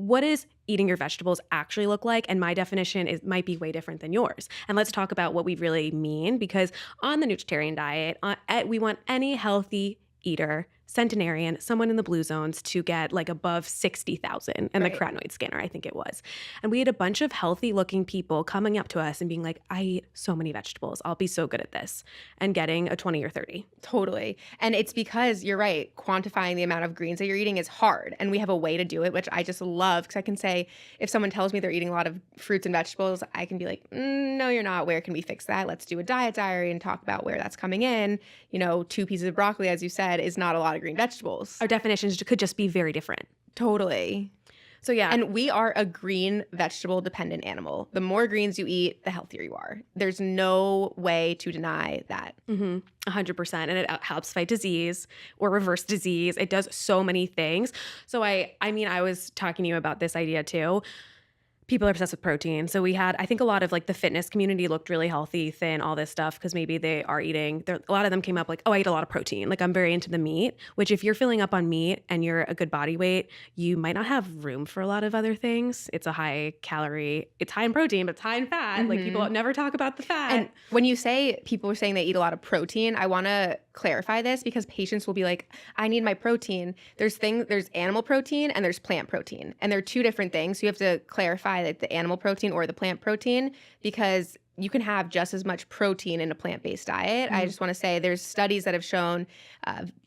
what does eating your vegetables actually look like? And my definition might be way different than yours. And let's talk about what we really mean, because on the Nutritarian diet, we want any healthy eater, centenarian, someone in the blue zones, to get like above 60,000 in the carotenoid scanner, I think it was. And we had a bunch of healthy looking people coming up to us and being like, I eat so many vegetables, I'll be so good at this, and getting a 20 or 30. Totally. And it's because you're right, quantifying the amount of greens that you're eating is hard. And we have a way to do it, which I just love, because I can say, if someone tells me they're eating a lot of fruits and vegetables, I can be like, no, you're not. Where can we fix that? Let's do a diet diary and talk about where that's coming in. 2 pieces of broccoli, as you said, is not a lot of green vegetables. Our definitions could just be very different. Totally. So yeah. And we are a green vegetable dependent animal. The more greens you eat, the healthier you are. There's no way to deny that. 100%. And it helps fight disease or reverse disease. It does so many things. So I was talking to you about this idea too. People are obsessed with protein. So I think a lot of like the fitness community looked really healthy, thin, all this stuff, because maybe they are eating, a lot of them came up like, oh, I eat a lot of protein. Like I'm very into the meat, which if you're filling up on meat and you're a good body weight, you might not have room for a lot of other things. It's a high calorie, it's high in protein, but it's high in fat. Like people never talk about the fat. And when you say people are saying they eat a lot of protein, I want to clarify this, because patients will be like, I need my protein. There's animal protein and there's plant protein. And they're two different things. So you have to clarify that the animal protein or the plant protein, because you can have just as much protein in a plant-based diet. I just want to say there's studies that have shown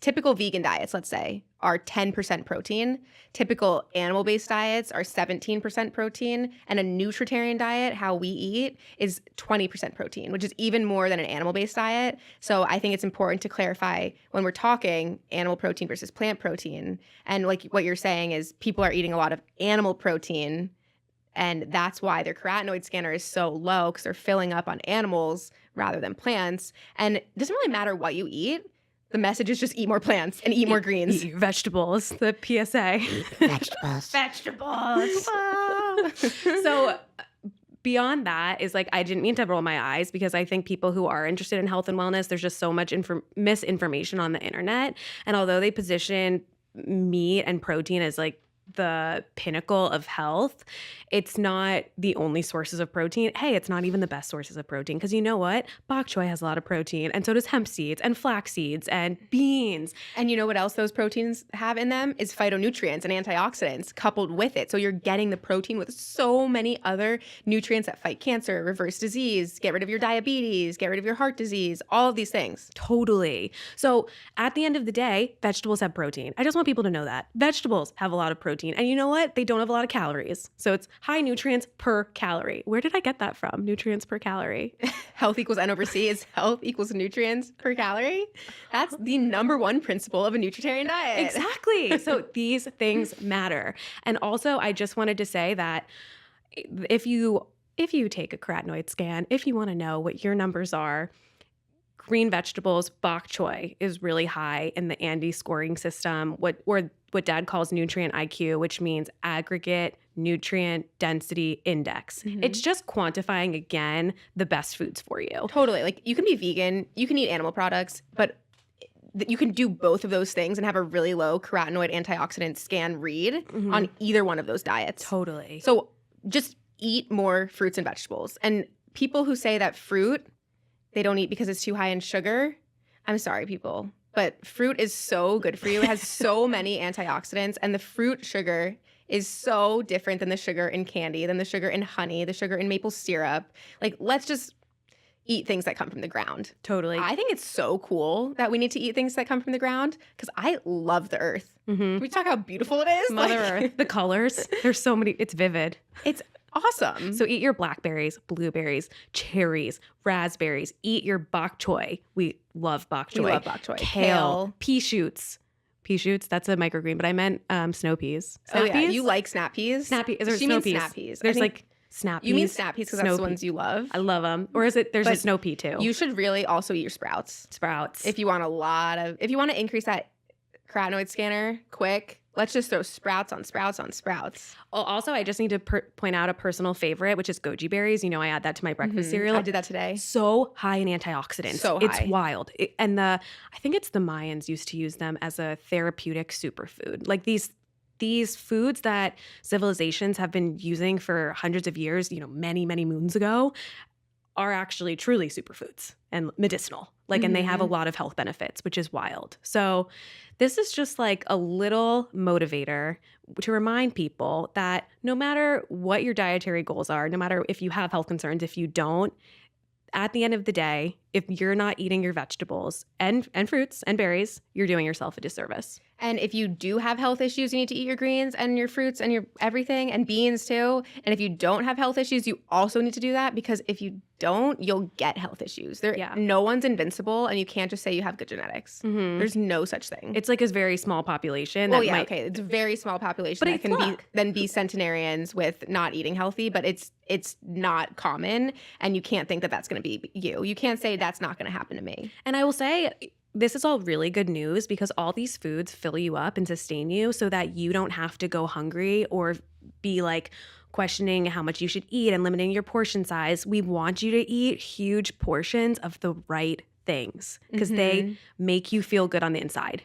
typical vegan diets, let's say, are 10% protein. Typical animal-based diets are 17% protein. And a nutritarian diet, how we eat, is 20% protein, which is even more than an animal-based diet. So I think it's important to clarify when we're talking animal protein versus plant protein. And like what you're saying is people are eating a lot of animal protein, and that's why their carotenoid scanner is so low, because they're filling up on animals rather than plants. And it doesn't really matter what you eat. The message is just eat more plants and eat more greens. Eat vegetables, the PSA. Vegetables. So beyond that is like, I didn't mean to roll my eyes, because I think people who are interested in health and wellness, there's just so much misinformation on the internet. And although they position meat and protein as like the pinnacle of health, it's not the only sources of protein. Hey, it's not even the best sources of protein, because you know what? Bok choy has a lot of protein, and so does hemp seeds and flax seeds and beans. And you know what else those proteins have in them is phytonutrients and antioxidants coupled with it. So you're getting the protein with so many other nutrients that fight cancer, reverse disease, get rid of your diabetes, get rid of your heart disease, all of these things. Totally. So at the end of the day, vegetables have protein. I just want people to know that. Vegetables have a lot of protein. And you know what? They don't have a lot of calories. So it's high nutrients per calorie. Where did I get that from? Nutrients per calorie. Health equals N over C is health equals nutrients per calorie. That's the number one principle of a nutritarian diet. Exactly. So these things matter. And also, I just wanted to say that if you take a carotenoid scan, if you want to know what your numbers are, green vegetables, bok choy is really high in the Andy scoring system, what Dad calls nutrient IQ, which means aggregate nutrient density index. It's just quantifying, again, the best foods for you. Totally. Like you can be vegan, you can eat animal products, but you can do both of those things and have a really low carotenoid antioxidant scan read on either one of those diets. Totally. So just eat more fruits and vegetables. And people who say that fruit they don't eat because it's too high in sugar, I'm sorry, people. But fruit is so good for you. It has so many antioxidants. And the fruit sugar is so different than the sugar in candy, than the sugar in honey, the sugar in maple syrup. Like, let's just eat things that come from the ground. Totally. I think it's so cool that we need to eat things that come from the ground, because I love the earth. Can we talk how beautiful it is? Mother Earth. The colors. There's so many. It's vivid. It's awesome. So eat your blackberries, blueberries, cherries, raspberries. Eat your bok choy. We love bok choy. We love bok choy. Kale. Pea shoots. Pea shoots, that's a microgreen, but I meant snow peas. Snap peas? You like snap peas? Snap peas. There's she snow means peas. snap peas. There's like snap peas. You mean snap peas because that's the ones you love? I love them. Or is it, there's a snow pea too. You should really also eat your sprouts. Sprouts. If you want if you want to increase that carotenoid scanner quick, let's just throw sprouts on sprouts on sprouts. Also, I just need to point out a personal favorite, which is goji berries. You know, I add that to my breakfast cereal. I did that today. So high in antioxidants. So high. It's wild. I think it's the Mayans used to use them as a therapeutic superfood. Like these these foods that civilizations have been using for hundreds of years, many, many moons ago, are actually truly superfoods and medicinal. And they have a lot of health benefits, which is wild. So this is just like a little motivator to remind people that no matter what your dietary goals are, no matter if you have health concerns, if you don't, at the end of the day, if you're not eating your vegetables and fruits and berries, you're doing yourself a disservice. And if you do have health issues, you need to eat your greens and your fruits and your everything and beans too. And if you don't have health issues, you also need to do that, because if you don't, you'll get health issues. No one's invincible, and you can't just say you have good genetics. There's no such thing. It's like a very small population. It's a very small population that can be centenarians with not eating healthy, but it's not common, and you can't think that that's going to be you. You can't say that's not going to happen to me. And I will say, this is all really good news, because all these foods fill you up and sustain you so that you don't have to go hungry or be like questioning how much you should eat and limiting your portion size. We want you to eat huge portions of the right things, because they make you feel good on the inside.